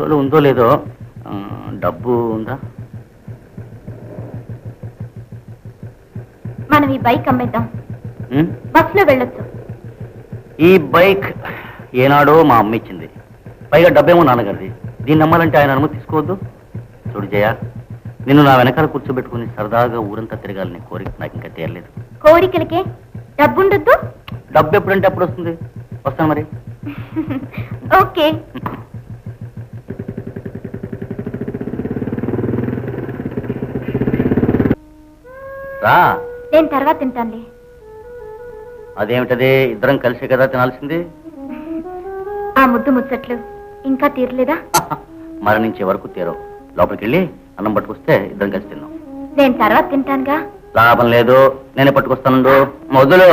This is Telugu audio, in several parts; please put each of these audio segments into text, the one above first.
జేబులో ఉందో లేదో. డబ్బు ఉందా? మనం ఈ బైక్ అమ్మేద్దాం, బస్సులో వెళ్ళొచ్చు. ఈ బైక్ ఏనాడో మా అమ్మ ఇచ్చింది, పైగా డబ్బేమో నాన్నగారిది. దీన్ని నమ్మాలంటే ఆయన అనుమతి తీసుకోవద్దు. చూడు జయ, నిన్ను నా వెనకాల కూర్చోబెట్టుకుని సరదాగా ఊరంతా తిరగాలని కోరిక నాకు ఇంకా తీరలేదు. కోరికలకే డబ్బుండొద్దు? డబ్బు ఎప్పుడంటే అప్పుడు వస్తుంది. వస్తాను మరి. ఓకే. రా. నేను తర్వాత తింటానులే. అదేమిటదే, ఇద్దరం కలిసే కదా తినాల్సింది. ఆ ముద్దు ముచ్చట్లు ఇంకా తీరలేదా? మరణించే వరకు తీరవు. లోపలికి వెళ్ళి అన్నం పట్టుకొస్తే ఇద్దరం కలిసి తిన్నాం. నేను తర్వాత తింటానుగా. లాభం లేదు, నేనే పట్టుకొస్తాను. మొదలు.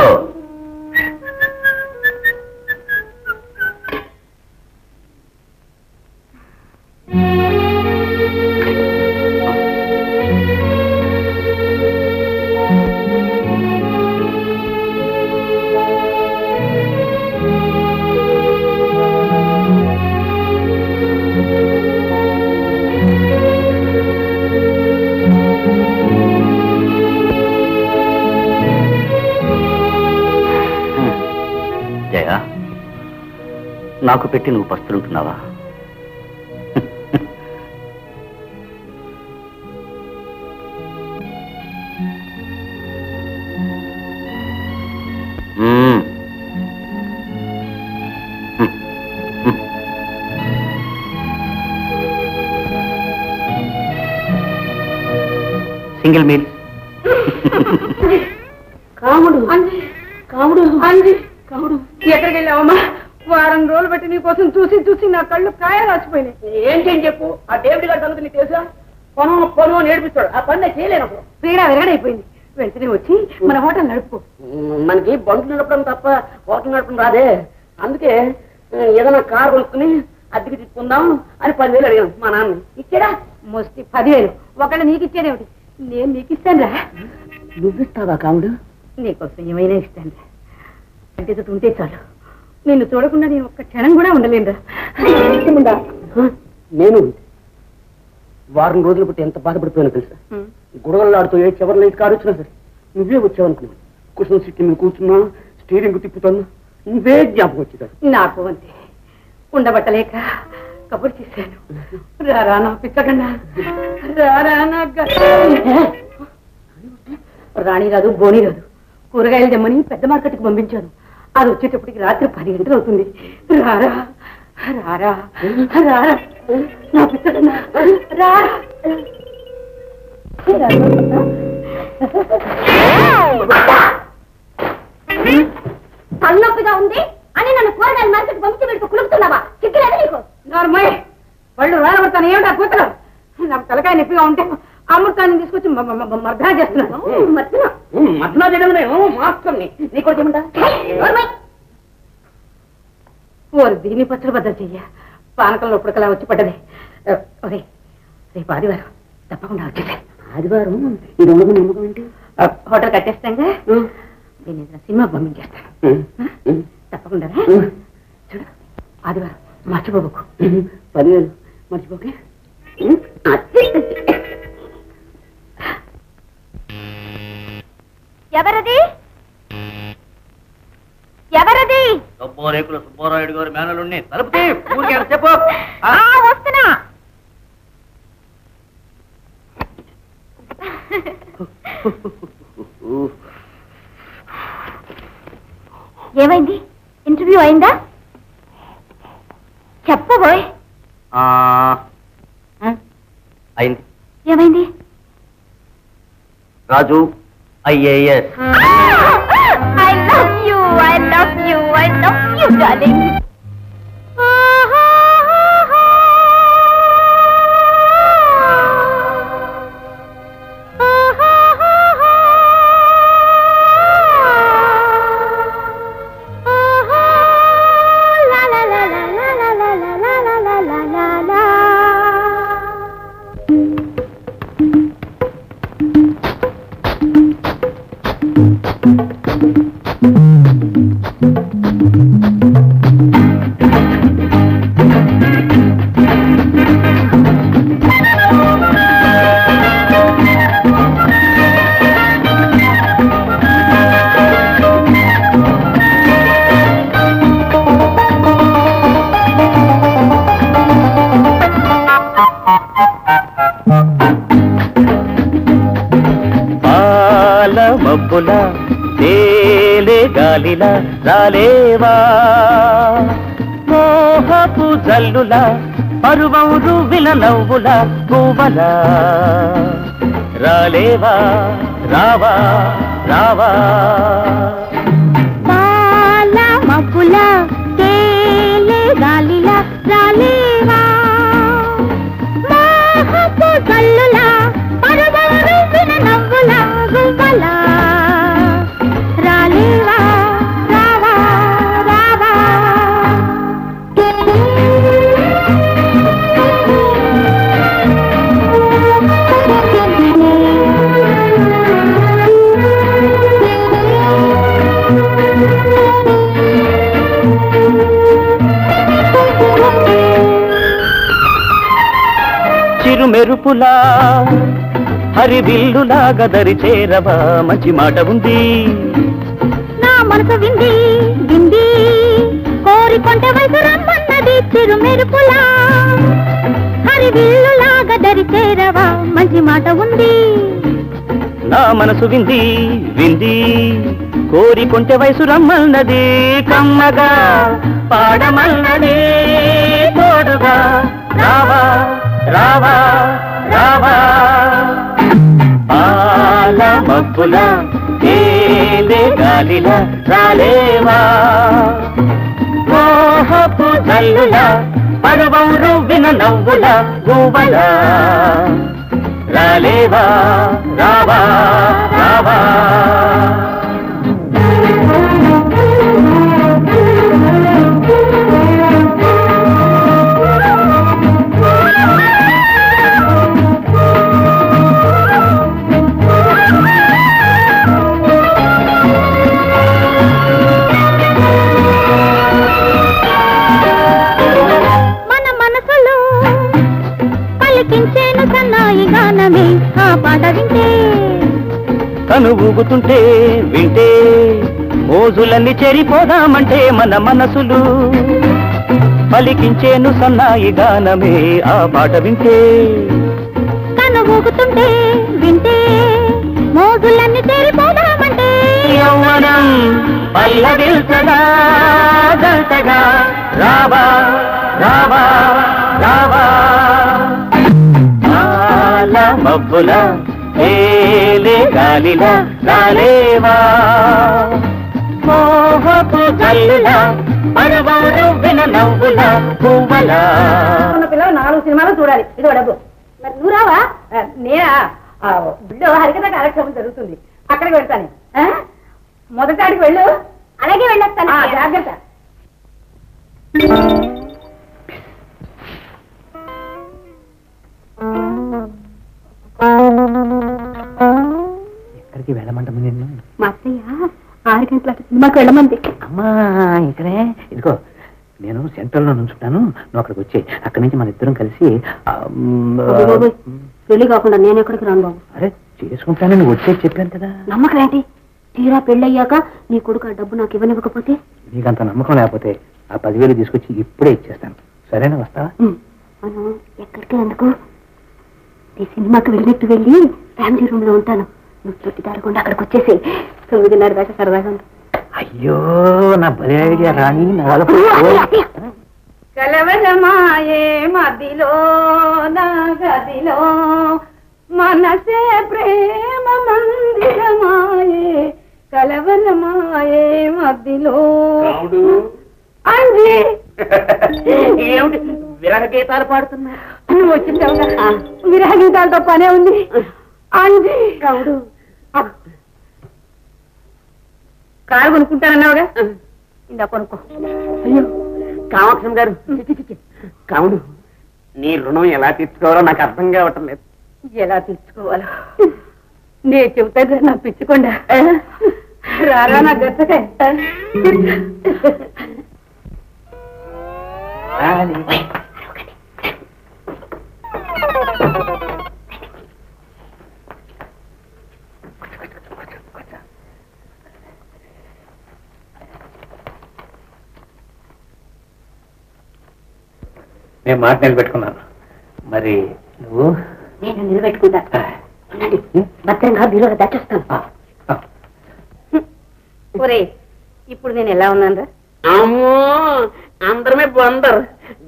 నాకు పెట్టి నువ్వు పస్తులుంటున్నావా? Single meal. కాముడు కాముడు కాముడు, ఎక్కడికి వెళ్ళావమ్మా? వారం రోజులు బట్టి నీ కోసం చూసి చూసి నా కళ్ళు కాయలు వచ్చిపోయినాయి. ఏంటి అని చెప్పు. ఆ డేవిడ్ గారి సంగతి నీకు తెలుసా? పొలం నేర్పిస్తాడు. ఆ పని చేయలేనప్పుడు పీడ విరగడైపోయింది. వెంటనే వచ్చి మన హోటల్ నడుపు. మనకి బంకు నడపడం తప్ప హోటల్ నడపడం రాదే. అందుకే ఏదైనా కారు కొనుక్కుని అద్దెకి తీసుకుందాం అని 10,000 అడిగాను. మా నాన్న ఇచ్చాడా? మోస్తి 10,000. ఒకళ్ళు నీకు ఇచ్చేదేమిటి? నేను నీకు ఇస్తాను రా. నువ్విస్తావా కాముడు? నీకోసం ఏమైనా ఇస్తాను రా. అంటే ఉంటే చాలు. నిన్ను చూడకుండా నేను ఒక్క క్షణం కూడా ఉండలేనురా. నేను వారం రోజులు బట్టి ఎంత బాధపడిపోయానో తెలుసా? గొడవలాడుతూ ఏ చివరి నైట్ కారు వచ్చినా సరే నువ్వే వచ్చావనుకున్నాను. కుషన్ సిట్టి మీద కూర్చున్నా, స్టీరింగ్ తిప్పుతున్నా, నువ్వే జ్ఞాపకం వచ్చేదా? నాకు అంతే. ఉండబట్టలేక కబురు చేశాను. రారా నా పిచ్చకన్నా, రారా నా రాణి రాదు, బోని రాదు. కూరగాయలు తెమ్మని పెద్ద మార్కెట్కి పంపించాను. అది వచ్చేటప్పటికి రాత్రి 10 గంటలు అవుతుంది. రారా రారా రారా నా పిచ్చకన్నా, రారా. తలనొప్పిగా ఉంది అని నన్ను కూరగాయల మార్కెట్ పంపించి వీడికి కులుపుతున్నావా? చిక్కలేదు నీకు? నార్మల్ వాళ్ళు రాలబడతాను. ఏమిటా కూతురు? నాకు తలకాయ నొప్పిగా ఉంటే అమృతాన్ని తీసుకొచ్చి మర్దనా చేస్తున్నాను. మర్దనా చేయడం దీని పచ్చడి బద్దలు చెయ్య. పానకంలో ఉప్పటికలా వచ్చి పడ్డది. రేపు ఆదివారం తప్పకుండా వచ్చేది. ఆదివారం ఇది నమ్మకం ఏంటి? హోటల్ కట్టేస్తాగా, నేను ఏదైనా సినిమాకి పంపించేస్తాను. తప్పకుండా చూడు. ఆదివారం మర్చిపోకు. 10,000 మర్చిపోకే. ఎవరది? ఎవరది? రేకుల సుబ్బారాయుడు గారు మేనలుండి తలుపుతే చెప్పు. వస్తున్నా. ఏమైంది? ఇంటర్వ్యూ అయిందా? చెప్పబోయ్. అయింది. ఏమైంది? రాజు IAS. I love you, I love you, I love you, darling. మబ్బుల తేలే గాలిల రాలేవా మోహపు జల్లుల పరువం రువ్విన నవ్వుల పువ్వల రాలేవా రావా రావా పాల మబ్బుల తేలే గాలిల రాలేవా మోహపు జల్లుల పరువం రువ్విన నవ్వుల పువ్వల రాలేవా రావా రావా చిరుమెరుపులా హరివిల్లులా గదరి చేరవా మంచి మాట ఉంది నా మనసు వింది వింది కోరికొంటే వయసు రమ్మన్నది చిరుమెరుపులా హరివిల్లులా గదరి చేరవా మంచి మాట ఉంది నా మనసు వింది వింది కోరికొంటే వయసు రమ్మన్నది కమ్మగా పాడమన్నది తోడుగా రావా రావా రావా పాల మబ్బుల తేలే గాలిల రాలేవా మోహపు జల్లుల పరువం రువ్విన నవ్వుల గువ్వల రాలేవా రావా రావా పలికించేను సన్నాయి గానమే ఆ పాట వింటే తను ఊగుతుంటే వింటే మోజులన్నీ చెరిపోదామంటే మన మనసులు పలికించేను సన్నాయి గానమే ఆ పాట వింటే తను ఊగుతుంటే వింటే మోజులన్నీ చెరిపోదామంటే యవ్వనం పల్లవిల్చగా జంటగా రావా రావా రావా పాల మబ్బుల తేలే గాలిల రాలేవా మోహపు జల్లుల పరువం రువ్విన నవ్వుల పువ్వల పిల్లలు 4 సినిమాలు చూడాలి ఇదో డబ్బు మరి నువ్వు రావా నేనా బిడ్డో హరికథ కార్యక్రమం జరుగుతుంది అక్కడికి వెళ్తాను మొదటాడికి వెళ్ళు అలాగే వెళ్ళొస్తాను జాగ్రత్త ఎక్కడికి వెళ్ళమంటాము నిన్ను మా అత్తయ్య 6 గంటల సినిమాకి వెళ్ళమంది అమ్మా ఇక్కడే ఇదిగో నేను సెంట్రల్లో నుంచుంటాను నువ్వు అక్కడికి వచ్చే అక్కడి నుంచి మన ఇద్దరం కలిసి పెళ్లి కాకుండా నేను ఎక్కడికి రాను బాబు అరే చేసుకుంటానని వచ్చేది చెప్పాను కదా నమ్మకం ఏంటి తీరా పెళ్ళయ్యాక నీ కొడుకు ఆ డబ్బు నాకు ఇవ్వనివ్వకపోతే నీకంత నమ్మకం లేకపోతే ఆ 10,000 తీసుకొచ్చి ఇప్పుడే ఇచ్చేస్తాను సరేనా వస్తావా మనం ఎక్కడికి ఎందుకు ఈ సినిమాకి వెళ్ళినట్టు వెళ్ళి ఫ్యామిలీ రూమ్ లో ఉంటాను నువ్వు చుట్టి దారకుండా అక్కడికి వచ్చేసి 9:30 దాకా సరదాగా ఉంటా అయ్యో నా భలే ఐడియా రాణి కలవరమాయే మదిలో నా గదిలో మనసే ప్రేమ మందిరమాయే కలవరమాయే మదిలో అంజీ ఏమిటి విరహ గీతాలు పాడుతున్నా నువ్వు వచ్చిందా విరహ గీతాలతో పనే ఉంది అంజీ కావుడు కారు కొనుక్కుంటానన్నావుగా ఇందా కొనుక్కో అయ్యో కామాక్షం గారు కావుడు నీ రుణం ఎలా తీర్చుకోవాలో నాకు అర్థం కావటం లేదు ఎలా తీర్చుకోవాలో నే చెబుతా నా పిచ్చుకుండా రారా నా గట్టకే నేను మాట నిలబెట్టుకున్నాను మరి నువ్వు నేను నిలబెట్టుకుంటా భద్రంగా బీరులో దాచేస్తాను ఒరే ఇప్పుడు నేను ఎలా ఉన్నాను? అమ్మో అందరమే బందరు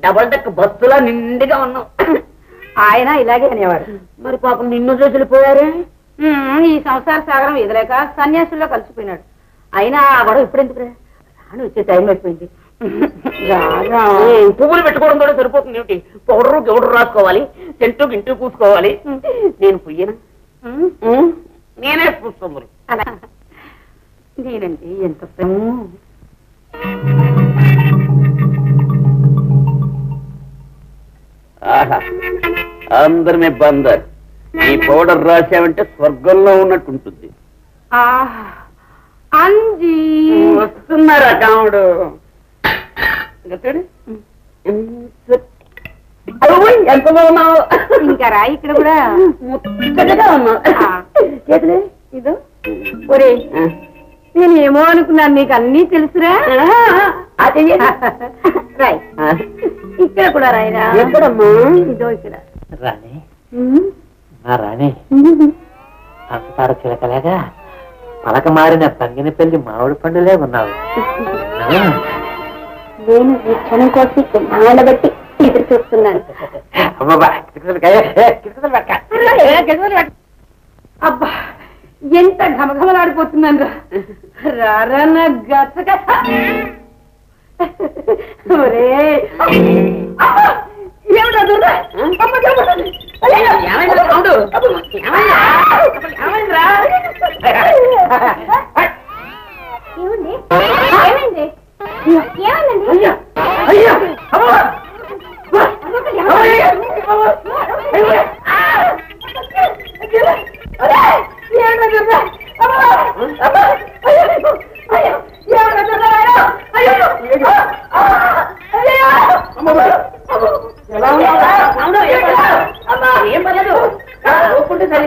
డబల్ డెక్ బస్సులా నిండుగా ఉన్నావు. ఆయన ఇలాగే అనేవారు. మరి పాపం నిన్ను చూసిపోయారే. ఈ సంసార సాగరం ఎదులేక సన్యాసుల్లో కలిసిపోయినాడు. అయినా ఆ గొడవ ఇప్పుడు ఎందుకు రాను వచ్చే టైం అయిపోయింది. పువ్వులు పెట్టుకోవడం కూడా సరిపోతుంది ఏమిటి? పౌడరు గౌడరు రాసుకోవాలి, చెంటు గింటూ పూసుకోవాలి. నేను పుయ్యను, నేనే పూసుకోవాలి. అలా నేనండి ఎంత ప్రేమ. అందరినీ బందర్. ఈ పౌడర్ రాసావంటే స్వర్గంలో ఉన్నట్టుంటుంది. అంజీ వస్తున్నారా కాముడు? ఎంత బాగున్నావు. ఇంకా రా ఇక్కడ కూడా ముచ్చటగా ఉన్నావు. ఇదో ఒరే నేను ఏమో అనుకున్నాను, నీకు అన్నీ తెలుసురా. రాయ్ ఇక్కడ కూడా రాయరా. ఎక్కడమ్మా? ఇదో ఇక్కడ. రాణి నా రాణి అంతతార చిలకలేగా పలక మారిన పంగిన పెళ్లి మామిడి పండులే ఉన్నావు. నేను ఈ క్షణం కోసం ఆడబట్టి ఎదురు చూస్తున్నాను. అబ్బా ఎంత ఘమఘమలాడిపోతున్నాను రా. రారా గచ్చక ఏమిటా దుర్గా? ఏమండి ఏమైంది? ఏమైందండి? ఏం పర్లేదు సరే.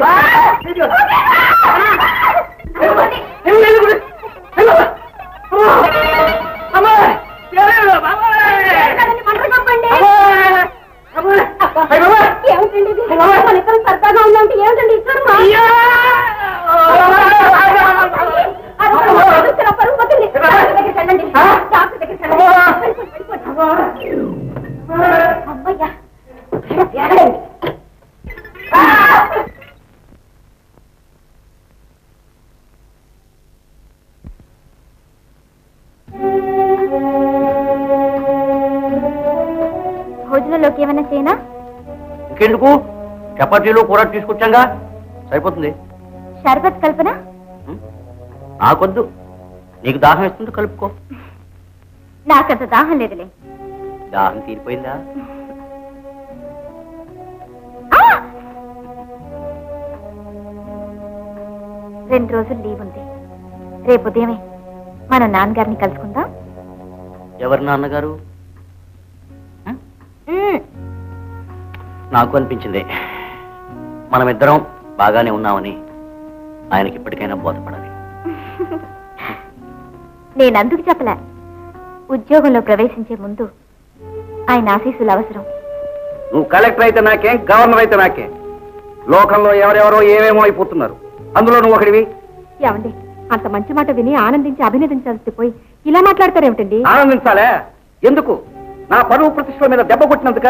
సరదాగా ఉందంటే ఏమిటండి అమ్మయ్యా భోజనంలోకి ఏమైనా చేయనా? ఇంకెందుకు, చపాతీలు కూర తీసుకొచ్చాగా సరిపోతుంది. షర్బత్ కల్పన నాకొద్దు, నీకు దాహం ఇస్తుంది కలుపుకో. నాకంత దాహం లేదులే. దాహం తీరిపోయిందా? 2 రోజులు లీవ్ ఉంది. రేపు ఉదయమే మన నాన్నగారిని కలుసుకుందాం. ఎవరు నాన్నగారు? నాకు అనిపించింది మనమిద్దరం బాగానే ఉన్నామని. ఆయనకి ఇప్పటికైనా బోధపడాలి. నేను అందుకు చెప్పలే, ఉద్యోగంలో ప్రవేశించే ముందు ఆయన ఆశీస్సులు అవసరం. నువ్వు కలెక్టర్ అయితే నాకేం, గవర్నర్ అయితే నాకేం. లోకంలో ఎవరెవరో ఏమేమో అయిపోతున్నారు, అందులో నువ్వు ఒకటివి. ఏమండి, అంత మంచి మాట విని ఆనందించి అభినందించాల్సి పోయి ఇలా మాట్లాడతారేమిటండి? ఆనందించాలే? ఎందుకు? నా పరువు ప్రతిష్టల మీద దెబ్బ కొట్టినందుక?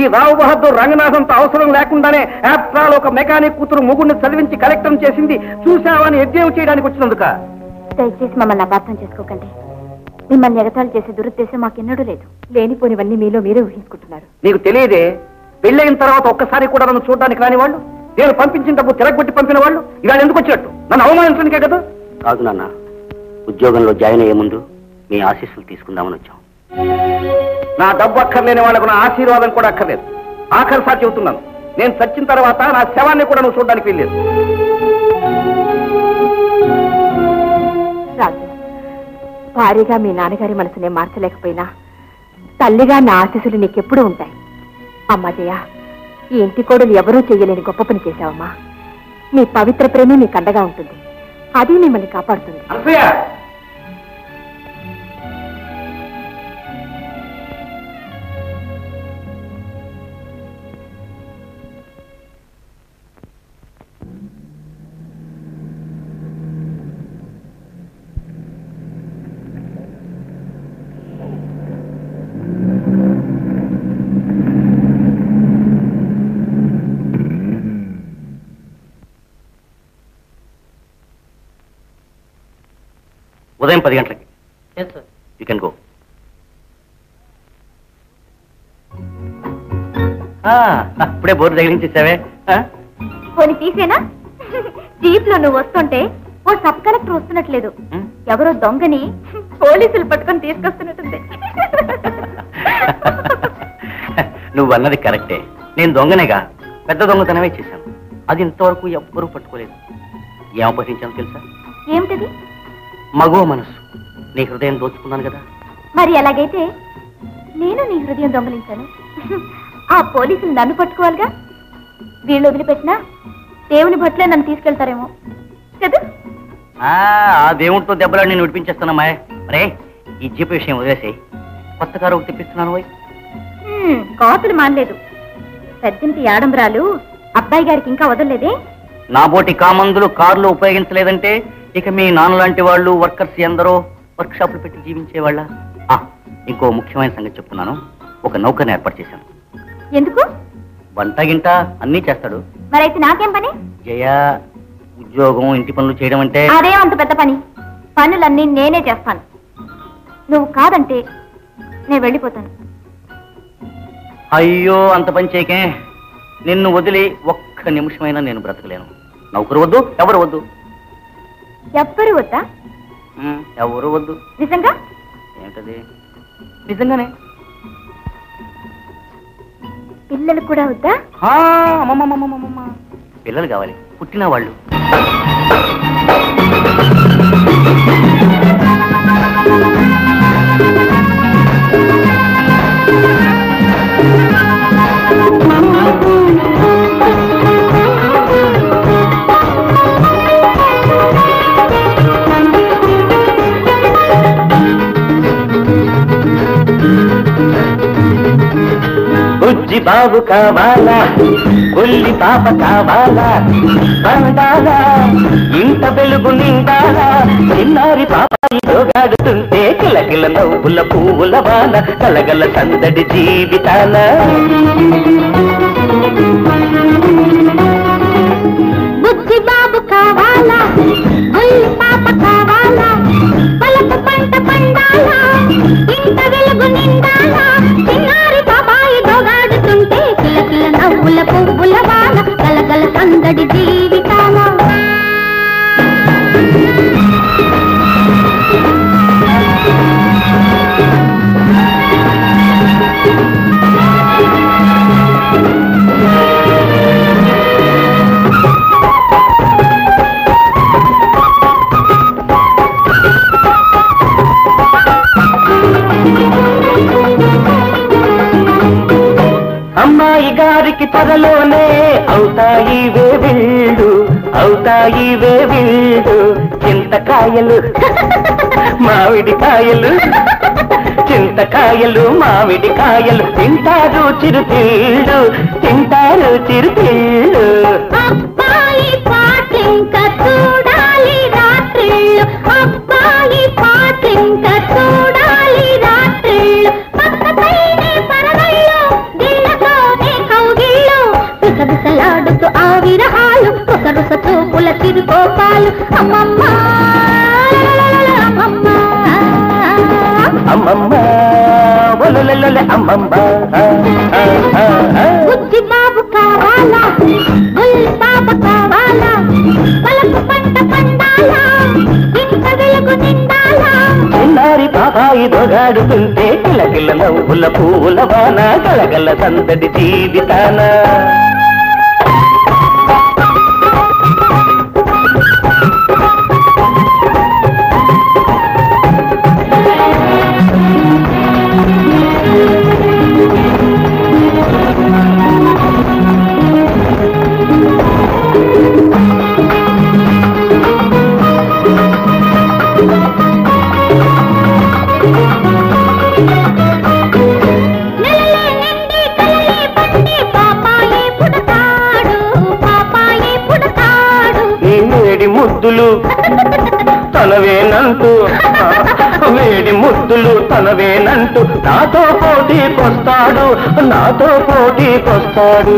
ఈ రావు బహదూర్ రంగనాథంతో అవసరం లేకుండానే ఆఫ్టర్ ఒక మెకానిక్ కూతురు ముగ్గురిని చదివించి కలెక్టర్ చేసింది చూసావని ఎద్దేం చేయడానికి వచ్చినందుక? దయచేసి మమ్మల్ని అపార్థం చేసుకోకండి. మిమ్మల్ని ఎగతాళి చేసే దురుద్దేశం మాకెన్నడూ లేదు. లేనిపోనివన్నీ మీలో మీరే ఊహించుకుంటున్నారు. నీకు తెలియదే, పెళ్ళయిన తర్వాత ఒక్కసారి కూడా నన్ను చూడడానికి రాని వాళ్ళు, నేను పంపించిన డబ్బు తిరగొట్టి పంపిన వాళ్ళు ఇవాళ ఎందుకు వచ్చినట్టు? నన్ను అవమానించడానికే కదా? కాదు నాన్న, ఉద్యోగంలో జాయిన్ అయ్యే ముందు మీ ఆశీస్సులు తీసుకుందామని వచ్చాం. నా డబ్బు అక్కర్లేని వాళ్ళకు నా ఆశీర్వాదం కూడా అక్కర్లేదు. ఆఖరిసారి చెబుతున్నాను, నేను చచ్చిన తర్వాత నా శవాన్ని కూడా నువ్వు చూడడానికి వెళ్ళలేదు. రాజు, భారీగా మీ నాన్నగారి మనసునే మార్చలేకపోయినా తల్లిగా నా ఆశీస్సులు నీకెప్పుడూ ఉంటాయి. అమ్మా జయ, ఈ ఇంటి కోడలు ఎవరూ చెయ్యలేని గొప్ప పని చేశావమ్మా. మీ పవిత్ర ప్రేమే మీకు అండగా ఉంటుంది. అది మిమ్మల్ని కాపాడుతుంది. ఉదయం 10 గంటలకి. You can go. అప్పుడే బోర్డు తగిలించేసావే. పోనీ తీసేనా? జీప్ లో నువ్వు వస్తుంటే ఓ సబ్ కలెక్టర్ వస్తున్నట్లేదు, ఎవరో దొంగని పోలీసులు పట్టుకొని తీసుకొస్తున్నట్టుంది. నువ్వు అన్నది కరెక్టే. నేను దొంగనేగా, పెద్ద దొంగతనమే చేశాను. అది ఇంతవరకు ఎవ్వరూ పట్టుకోలేదు. ఏం అపహరించాను తెలుసా? ఏమిటది? మగో మనసు. నీ హృదయం దోచుకున్నాను కదా. మరి అలాగైతే నేను నీ హృదయం దొంగలించాను. ఆ పోలీసులు నన్ను పట్టుకోవాలిగా. వీళ్ళు వదిలిపెట్టినా దేవుని భట్లే నన్ను తీసుకెళ్తారేమో కదా. ఆ దేవుడితో దెబ్బలాడి నేను విడిపించేస్తానమ్మా. మరే ఈ జీప్ విషయం వదిలేసాయి. కొత్త కారు ఒకటి తెప్పిస్తున్నాను. కోతలు మానలేదు. పెద్దింటి ఆడంబరాలు అబ్బాయి గారికి ఇంకా వదలలేదే. నా బోటి కామందులు కారులో ఉపయోగించలేదంటే ఇక మీ నాన్న లాంటి వాళ్ళు వర్కర్స్ ఎందరో వర్క్ షాపులు పెట్టి జీవించేవాళ్ళ. ఇంకో ముఖ్యమైన సంగతి చెప్తున్నాను. ఒక నౌకర్ని ఏర్పాటు చేశాను. ఎందుకు? వంట గింట అన్నీ చేస్తాడు. మరైతే నాకేం పని? జయ, ఉద్యోగం ఇంటి పనులు చేయడం అంటే అదే అంత పెద్ద పని. పనులన్నీ నేనే చేస్తాను. నువ్వు కాదంటే నేను వెళ్ళిపోతాను. అయ్యో అంత పని చేయకే. నిన్ను వదిలి ఒక్క నిమిషమైనా నేను బ్రతకలేను. నౌకరు వద్దు, ఎవరు వద్దు. ఎవ్వరు వద్దా? ఎవరు వద్దు. నిజంగా? ఏంటది? నిజంగానే. పిల్లలు కూడా వద్దా? పిల్లలు కావాలి, పుట్టిన వాళ్ళు. బుజ్జి బాబు కావాలా, కొల్లి పాప కావాలా, బండాలా ఇంట వెలుగు నిండాలా, చిన్నారి పాపాయిలో గాడుతుంటే కిలకిల నవ్వుల పువ్వుల వాన, కలగల సందడి జీవితాల. బుజ్జి బాబు కావాలా, కొల్లి పాప కావాలా, పలపు పంట పండాలా, ఇంట వెలుగు నిండాలా, చిన్నారి పాపాయిలో గాడుతుంటే కిలకిల నవ్వుల పువ్వుల వాన, కలగల సందడి జీవితాల. అమ్మాయి గారికి త్వరలోనే అవుతాయి వేవిళ్ళు, అవుతాయి వేవిళ్ళు, చింతకాయలు మామిడికాయలు, చింతకాయలు మామిడికాయలు, తింటారు చిరుతిళ్ళు, తింటారు చిరుతిళ్ళు. అబ్బాయి పాటింక చూడాలి రాత్రిళ్ళు, అబ్బాయి పాటింక చూడాలి రాత్రిళ్ళు, పక్కపైనే పరవళ్ళు, గిళ్ళతోనే కౌగిళ్ళు, విసవిసలాడుతూ ఆవిరహాలు, ఒక రుస చూపుల చిరుకోపాలు. అమ్మమ్మ అమ్మమ్మ అమ్మమ్మ ఒలొలొలొలె అమ్మమ్మ. బుజ్జి బాబు కావాలా, బుల్లి పాప కావాలా, పలపు పంట పండాలా, ఇంత వెలుగు నిండాలా, చిన్నారి పాపాయి దొగాడుతుంటే కిలకిల నవ్వుల పూల వాన, కలగల సందడి జీవితాన. ముద్దులు తనవేనంటూ, వేడి ముద్దులు తనవేనంటూ నాతో పోటీకొస్తాడు, నాతో పోటీకొస్తాడు.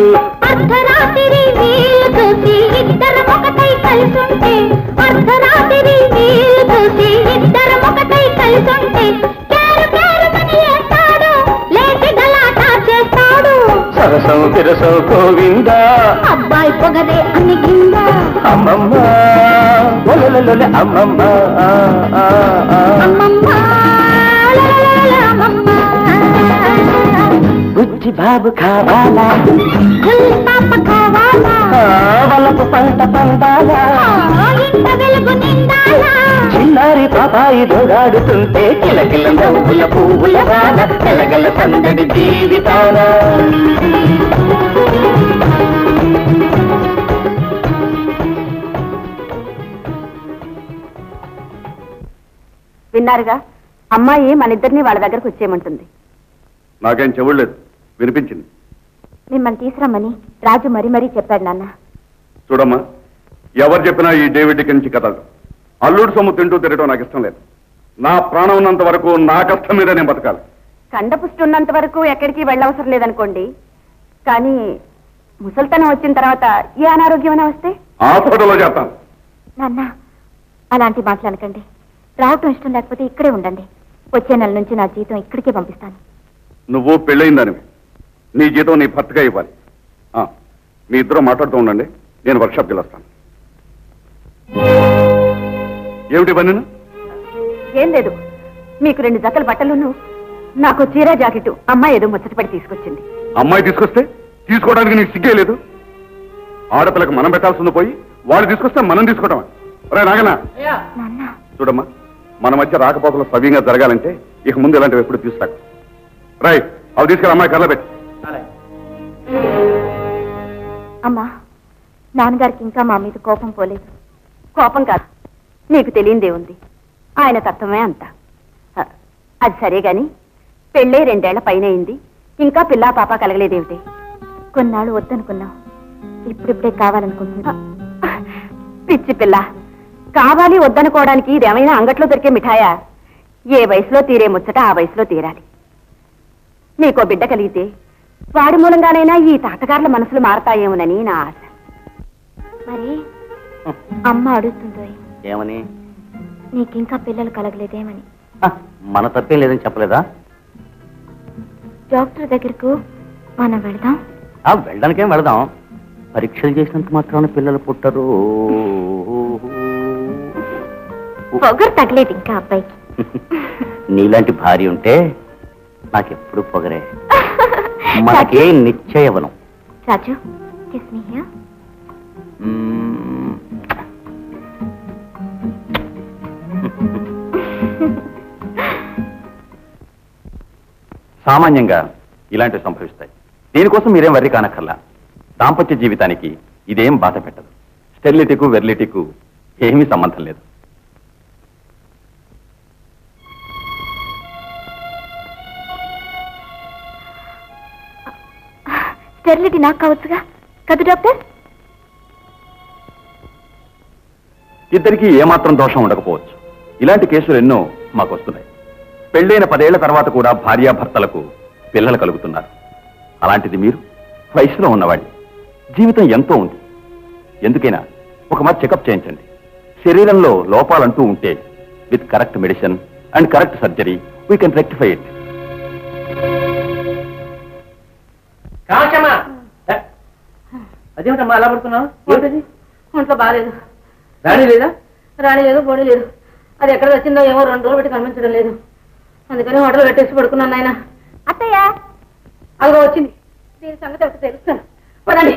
అర్ధరాత్రి వీలు చూసి ఇద్దరం ఒకటై కలిసుంటే, అర్ధరాత్రి వీలు చూసి ఇద్దరం తెలుసుంటే కేరు కేరుమని ఏస్తాడు, లేచి గలాటా చేస్తాడు. సరసం తిరసం గోవింద అబ్బాయి పొగరే అని కింద అమ్మమ్మ ఒలొలొలొల అమ్మమ్మ అమ్మమ్మ లలలల అమ్మమ్మ. బుజ్జి బాబు కావాలా, గుల్లి పాప కావాలా, వలపు పంట పండాలా, ఇంత వెలుగు నిండాలా. చిన్నారి పాపాయి దొడాడుతుంటే కిలకిల నవ్వుల పువ్వుల వాన కలగల సందడి జీవితాన. విన్నారుగా, అమ్మాయి మన ఇద్దరిని వాళ్ళ దగ్గరకు వచ్చేయమంటుంది. నాకేం చెవులేదు, వినిపించింది. మిమ్మల్ని తీసురమ్మని రాజు మరీ మరీ చెప్పాడు నాన్న. చూడమ్మా, ఎవరు చెప్పినా ఈ డేవిడ్ నుంచి కథలు అల్లుడు సొమ్ము తింటూ తిరగడం నాకు ఇష్టం లేదు. నా ప్రాణం ఉన్నంత వరకు నా కష్టం మీద నేను బతకాలి. కండపుష్టి ఉన్నంత వరకు ఎక్కడికి వెళ్ళవసరం లేదనుకోండి, కానీ ముసల్తనం వచ్చిన తర్వాత ఏ అనారోగ్యమైనా వస్తే హాస్పిటల్లో చేస్తాను. నాన్న, అలాంటి మాటలు అనకండి. రావటం ఇష్టం లేకపోతే ఇక్కడే ఉండండి. వచ్చే నెల నుంచి నా జీతం ఇక్కడికే పంపిస్తాను. నువ్వు పెళ్ళయిందానివి, నీ జీతం నీ భర్తగా ఇవ్వాలి. మీ ఇద్దరు మాట్లాడుతూ ఉండండి, నేను వర్క్షాప్కి వెళ్ళొస్తాను. ఏమిటి పని? ఏం లేదు, మీకు 2 జతల బట్టలును నాకు చీర జాకెట్ అమ్మాయి ఏదో ముచ్చటపడి తీసుకొచ్చింది. అమ్మాయి తీసుకొస్తే తీసుకోవడానికి నీకు సిగ్గే లేదు. ఆడపిల్లకు మనం పెట్టాల్సింది పోయి వాళ్ళు తీసుకొస్తే మనం తీసుకోవటం. రే నాగనా, నాన్న, చూడమ్మా, మన మధ్య రాకపోకలు సవ్యంగా జరగాలంటే ఇక ముందు ఇలాంటివి ఎప్పుడు తీసుకురాకు. రై, అవి తీసుకెళ్ళి అమ్మాయి కళ్ళ పెట్టి. అమ్మా, నాన్నగారికి ఇంకా మా మీద కోపం పోలేదు. కోపం కాదు, నీకు తెలియందే ఉంది. ఆయన తత్వమే అంత. అది సరే గాని పెళ్ళే 2 ఏళ్ల పైన అయింది, ఇంకా పిల్లా పాప కలగలేదేమిటి? కొన్నాళ్ళు వద్దనుకున్నాం, ఇప్పుడిప్పుడే కావాలనుకుంటున్నా. పిచ్చి పిల్ల, కావాలి వద్దనుకోవడానికి ఇదేమైనా అంగట్లో దొరికే మిఠాయా? ఏ వయసులో తీరే ముచ్చట ఆ వయసులో తీరాలి. నీకో బిడ్డ కలిగితే వాడి మూలంగానైనా ఈ తాతగారుల మనసులు మారతాయేమోనని నా ఆశ. మరి అమ్మ అడుగుతుందో ఏమని? నీకింకా పిల్లలు కలగలేదేమని. మన తప్పేం లేదని చెప్పలేదా? డాక్టర్ దగ్గరకు మనం వెళదాం. వెళ్ళడానికేం వెళదాం, పరీక్షలు చేసినంత మాత్రాన పిల్లలు పుట్టరు. పొగరు తగలేదు ఇంకా అబ్బాయికి. నీలాంటి భార్య ఉంటే నాకెప్పుడు పొగరే. మనకే నిశ్చయవనం. రాజు, kiss me here. సామాన్యంగా ఇలాంటివి సంభవిస్తాయి. దీనికోసం మీరేం వర్రీ కానక్కర్లా. దాంపత్య జీవితానికి ఇదేం బాధ పెట్టదు. స్టెరిలిటీకు వెర్లిటీకు ఏమీ సంబంధం లేదు. స్టెరిలిటీ నాకు కావచ్చుగా కదా డాక్టర్? ఇద్దరికి ఏమాత్రం దోషం ఉండకపోవచ్చు. ఇలాంటి కేసులు ఎన్నో మాకు వస్తున్నాయి. పెళ్ళైన 10 ఏళ్ల తర్వాత కూడా భార్యాభర్తలకు పిల్లలు కలుగుతున్నారు. అలాంటిది మీరు వయసులో ఉన్నవాడి జీవితం ఎంతో ఉంది. ఎందుకైనా ఒక మారు చెకప్ చేయించండి. శరీరంలో లోపాలంటూ ఉంటే with correct medicine and correct surgery we can rectify it. అదేమిటమ్మా అలా పడుతున్నావు? ఏమిటది? ఒంట్లో బాగాలేదు. రాణి లేదా? రాణి లేదు, బోడి లేదు. అది ఎక్కడ వచ్చిందో ఏమో 2 రోజులు పెట్టి కనిపించడం లేదు. అందుకని హోటల్ పెట్టేసి పడుకున్నాను నాయన. అత్తయ్య, అదిగో వచ్చింది. దీని సంగతి ఒకటి తెలుస్తాను. పదండి.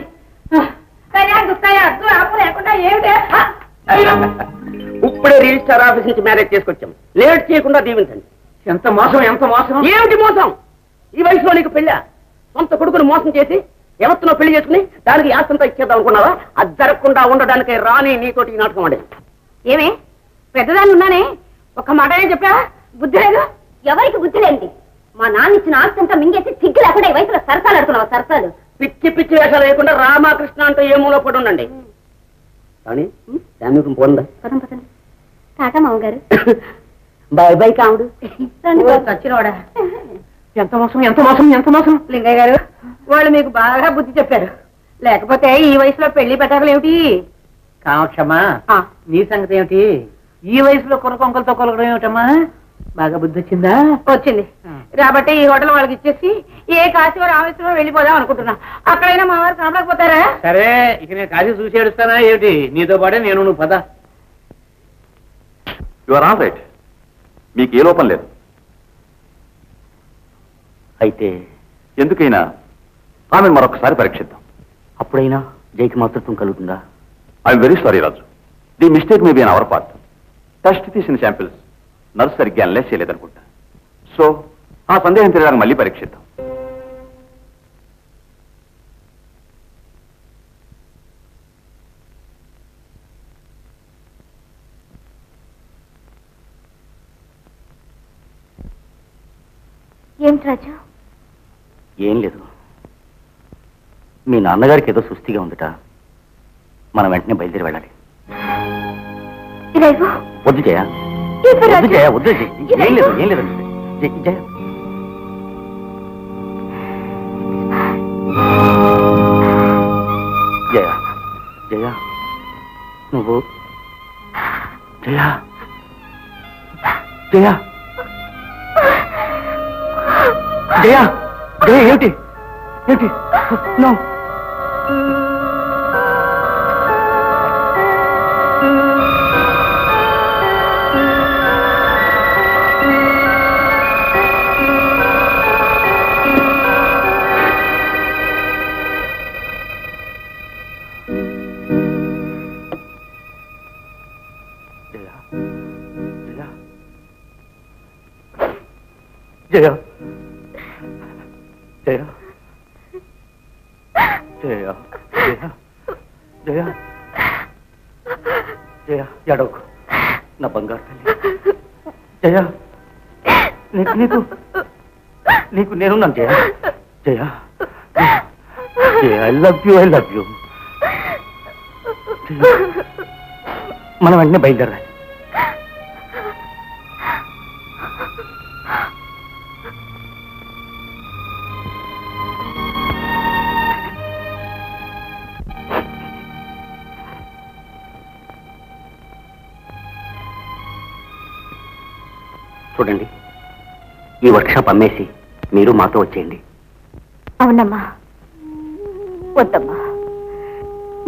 లేకుండా ఏమిటే? ఇప్పుడే రిజిస్టర్ ఆఫీస్ నుంచి మ్యారేజ్ చేసుకొచ్చాం. లేట్ చేయకుండా దీవించండి. ఎంత మోసం, ఎంత మోసం! ఏమిటి మోసం? ఈ వయసులో నీకు పెళ్ళా? సొంత కొడుకును మోసం చేసి ఎవరితో పెళ్లి చేసుకుని దానికి ఆస్తంతా ఇచ్చేద్దాం అనుకున్నావా? అది జరగకుండా ఉండడానికి రాని నీతోటి ఈ నాటకం ఆడే. ఏమే పెద్దదాన్ని ఉన్నానే, ఒక్క మాట చెప్పా? బుద్ధి లేదు? ఎవరికి బుద్ధి లేండి? మా నాన్న ఇచ్చిన ఆస్తంతా మింగేసి సిగ్గు లేకుండా ఈ వయసులో సరసాలు ఆడుతున్నావా? సరసాలు పిచ్చి పిచ్చి వేషాలు లేకుండా రామకృష్ణ అంటూ ఏ మూల పడి ఉండండి. కానీ దాని పోందా? టాటా మామగారు. Bye bye Kamudu. చచ్చినోడా! ఎంత మోసం, ఎంత మోసం, ఎంత మోసం! లింగయ్య గారు, వాళ్ళు మీకు బాగా బుద్ధి చెప్పారు. లేకపోతే ఈ వయసులో పెళ్లి పెట్టాలి ఏమిటి? కామక్షమ్మా, నీ సంగతి ఏమిటి? ఈ వయసులో కొనకొంకలతో కొలగడం ఏమిటమ్మా? బాగా బుద్ధి వచ్చిందా? వచ్చింది. కాబట్టి ఈ హోటల్ వాళ్ళకి ఇచ్చేసి ఏ కాశీ రామేశ్వరం వెళ్ళిపోదాం అనుకుంటున్నా. అక్కడైనా మా వారు కనపడకపోతారా? సరే, ఇక నేను కాశీ చూసి ఏడుస్తానా ఏమిటి? నీతో పాటే నేను, నువ్వు పద. You are all right. మీకు ఏ లోపం లేదు. అయితే ఎందుకైనా ఆమెను మరొకసారి పరీక్షిద్దాం. అప్పుడైనా జైకి మాతృత్వం కలుగుతుందా? I'm very sorry Raju. The mistake may be on our part. Test తీసిన శాంపిల్స్ నర్సు సరిగ్గా అనలైజ్ చేయలేదనుకుంటా. సో ఆ సందేహం తిరగడానికి మళ్ళీ పరీక్షిద్దాం. ఏమిటి రాజు? ఏం లేదు, మీ నాన్నగారికి ఏదో సుస్థిగా ఉందట. మనం వెంటనే బయలుదేరి వెళ్ళాలి. వద్దు జయ, వద్దు జయ, వద్దు జయ. ఏం లేదు, ఏం లేదు జయ. జయ జయ నువ్వు జయ జయ జయ జయ ఏమిటి ఏమిటి? నో. జయ జయ జయ జయ జయ జయ ఎడవకు నా బంగారు తల్లి. జయ నీకు నీకు నేనున్నాను Jaya. Jaya Jaya I love you, I love you. మనం వెంటనే బయలుదేరాలి. చూడండి, ఈ వర్క్షాప్ అమ్మేసి మీరు మాతో వచ్చేయండి. అవునమ్మా, వద్దమ్మా.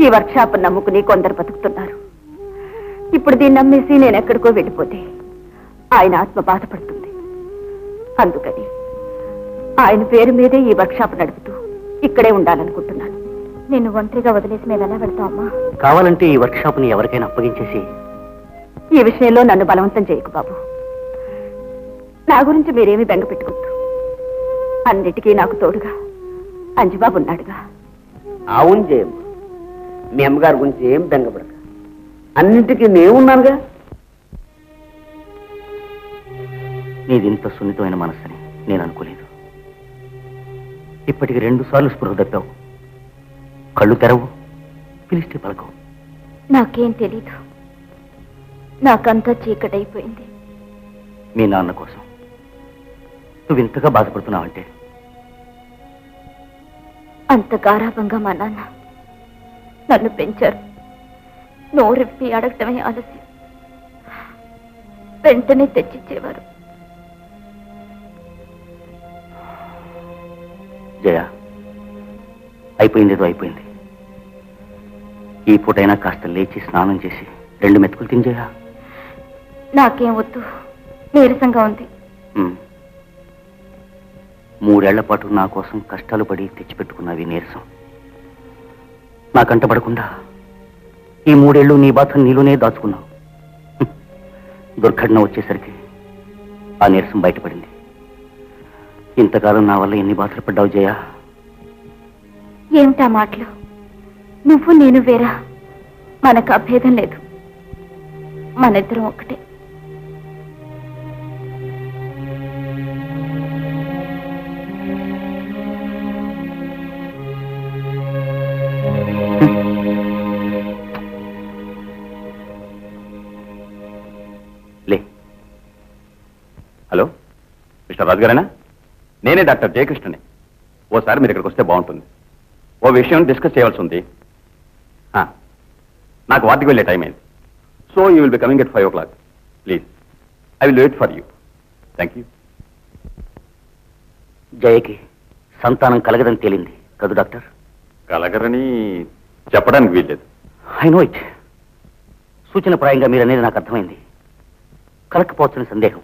ఈ వర్క్షాప్ నమ్ముకుని కొందరు బతుకుతున్నారు. ఇప్పుడు దీన్ని నమ్మేసి నేను ఎక్కడికో వెళ్ళిపోతే ఆయన ఆత్మ బాధపడుతుంది. అందుకని ఆయన పేరు మీదే ఈ వర్క్షాప్ నడుపుతూ ఇక్కడే ఉండాలనుకుంటున్నాను. నేను ఒంటరిగా వదిలేసి మేము ఎలా వెళ్తామమ్మా? కావాలంటే ఈ వర్క్షాప్ని ఎవరికైనా అప్పగించేసి. ఈ విషయంలో నన్ను బలవంతం చేయకు బాబు. నా గురించి మీరేమీ బెంగ పెట్టుకోవద్దు. అన్నిటికీ నాకు తోడుగా అంజుబాబు ఉన్నాడుగా. అవును జయమ్మ, మీ అమ్మగారి గురించి ఏం బెంగపడక, అన్నింటికీ నేనున్నానుగా. నీది ఇంత సున్నితమైన మనస్సని నేను అనుకోలేదు. ఇప్పటికి 2 సార్లు స్పృహ తప్పావు. కళ్ళు తెరవు, పిలిస్తే పలకవు. నాకేం తెలీదు. నాకంతా చీకటైపోయింది. మీ నాన్న కోసం నువ్వు ఇంతగా బాధపడుతున్నావంటే అంత గారాభంగా మా నాన్న నన్ను పెంచారు. నోరెప్పి అడగటమే ఆలస్యం. వెంటనే తెచ్చిచ్చేవారు. జయ, అయిపోయిందేదో అయిపోయింది. ఈ పూటైనా కాస్త లేచి స్నానం చేసి 2 మెతుకులు తిని జయ. నాకేం వద్దు, నీరసంగా ఉంది. 3 ఏళ్ల పాటు నా కోసం కష్టాలు పడి తెచ్చిపెట్టుకున్నవి నీరసం. నా కంటపడకుండా ఈ 3 ఏళ్ళు నీ బాధ నీలోనే దాచుకున్నావు. దుర్ఘటన వచ్చేసరికి ఆ నీరసం బయటపడింది. ఇంతకాలం నా వల్ల ఎన్ని బాధలు పడ్డావు జయ. ఏమిటా మాటలు? నువ్వు నేను వేరా? మనకు అభేదం లేదు. మనిద్దరం ఒకటే. హలో, మిస్టర్ రాజు గారేనా? నేనే డాక్టర్ జయకృష్ణని. ఓసారి మీరు ఇక్కడికి వస్తే బాగుంటుంది. ఓ విషయం డిస్కస్ చేయవలసి ఉంది. నాకు వార్డుకి వెళ్ళే టైం అయింది. So you will be coming at 5 o'clock. Please, I will wait for you. Thank you. జయకి సంతానం కలగదని తేలింది కదూ డాక్టర్? కలగరని చెప్పడానికి వీల్లేదు. I know it. సూచనప్రాయంగా మీరు అనేది నాకు అర్థమైంది. కలకపోవచ్చని సందేహం,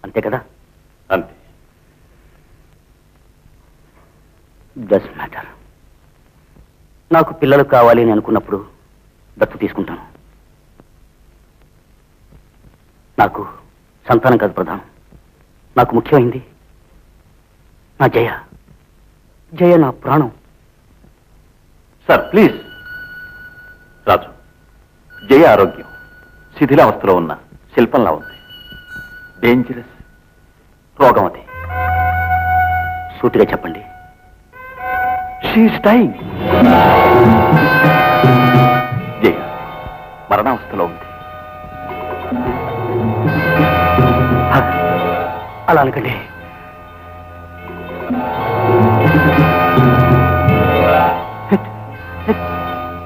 అంతే కదా? అంతే. Does matter. నాకు పిల్లలు కావాలి అని అనుకున్నప్పుడు దత్తు తీసుకుంటాను. నాకు సంతానం కాదు ప్రధానం. నాకు ముఖ్యమైంది నా జయ. జయ నా ప్రాణం. Sir please. రాజు, జయ ఆరోగ్యం శిథిలావస్థలో ఉన్న శిల్పంలా ఉంది. డేంజరస్ రోగం అది. సూటిగా చెప్పండి. She is dyeing. జయ మరణావస్థలో ఉంది. అలా అనకండి.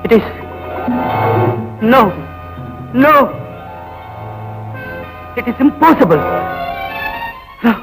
It is. No. No. It is impossible. No.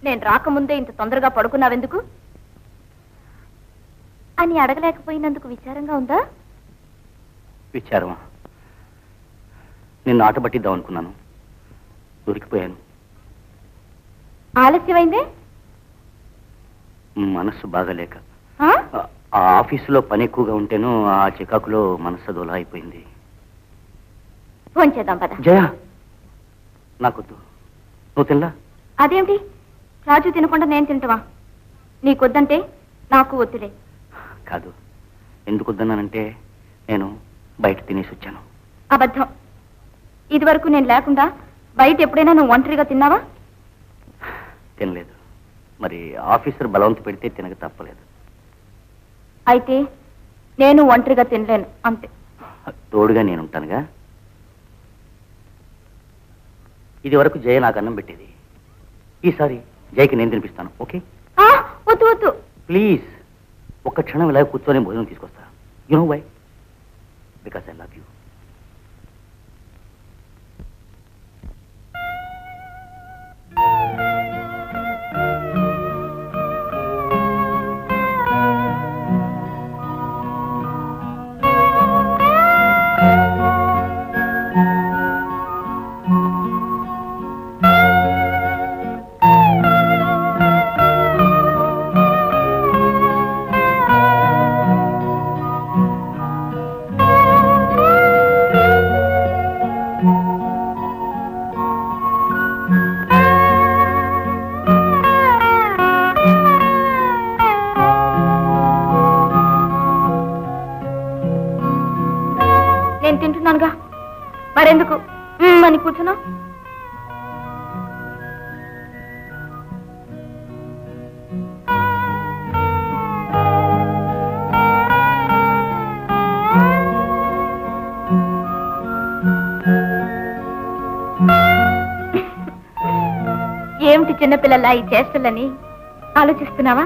నేను రాకముందే ఇంత తొందరగా పడుకున్నావెందుకు అని అడగలేకపోయినందుకు విచారంగా ఉందా? విచారమా? నిన్ను ఆట పట్టిద్దాం అనుకున్నాను, దొరికిపోయాను. ఆలస్యమైందే? మనస్సు బాగలేక. ఆ? ఆ ఆఫీసులో పని ఎక్కువగా ఉంటేను ఆ చికాకులో మనస్సు అదోలా అయిపోయింది. ఫోన్ చేద్దాం పద. జయ, నాకొద్దు. నువ్వు తినలా? అదేమిటి, రాజు తినకుండా నేను తింటవా? నీకొద్దంటే నాకు వద్దులే. కాదు, ఎందుకు వద్దన్నానంటే నేను బయట తినేసి వచ్చాను. అబద్ధం. ఇదివరకు నేను లేకుండా బయట ఎప్పుడైనా నువ్వు ఒంటరిగా తిన్నావా? తినలేదు. మరి ఆఫీసర్ బలవంత పెడితే తినక తప్పలేదు. అయితే నేను ఒంటరిగా తినలేను, అంతే. తోడుగా నేనుంటానుగా. ఇది వరకు జయ నాకు అన్నం పెట్టేది, ఈసారి జయకి నేను తినిపిస్తాను. ఓకే? వద్దు వద్దు ప్లీజ్. ఒక్క క్షణం ఇలా కూర్చొని భోజనం తీసుకొస్తా. You know why? Because I love you. నేను తింటున్నానుగా, మరెందుకు అని కూర్చున్నా? ఏమిటి చిన్నపిల్లలా ఈ చేష్టలని ఆలోచిస్తున్నావా?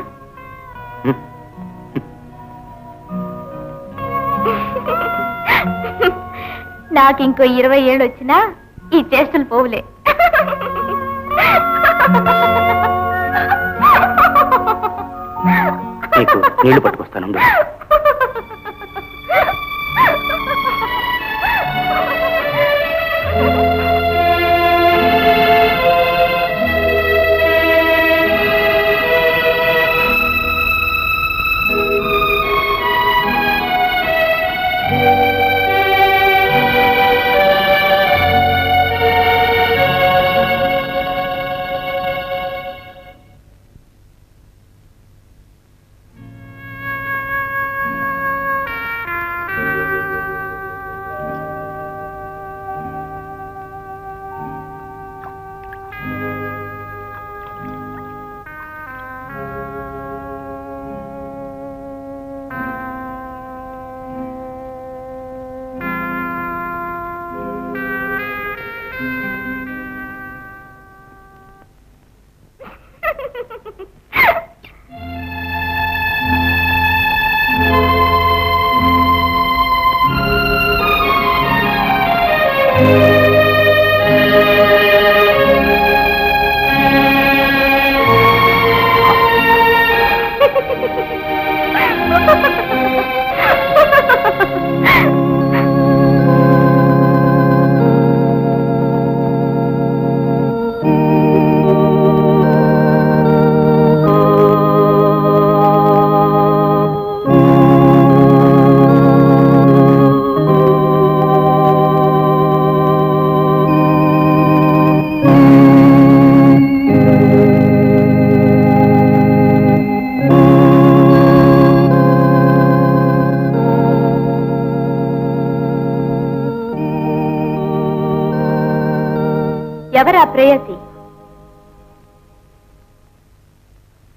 నాకు ఇంకో 20 ఏళ్ళు వచ్చినా ఈ చేష్టలు పోవులే. నీకు నీళ్లు పట్టుకొస్తాను.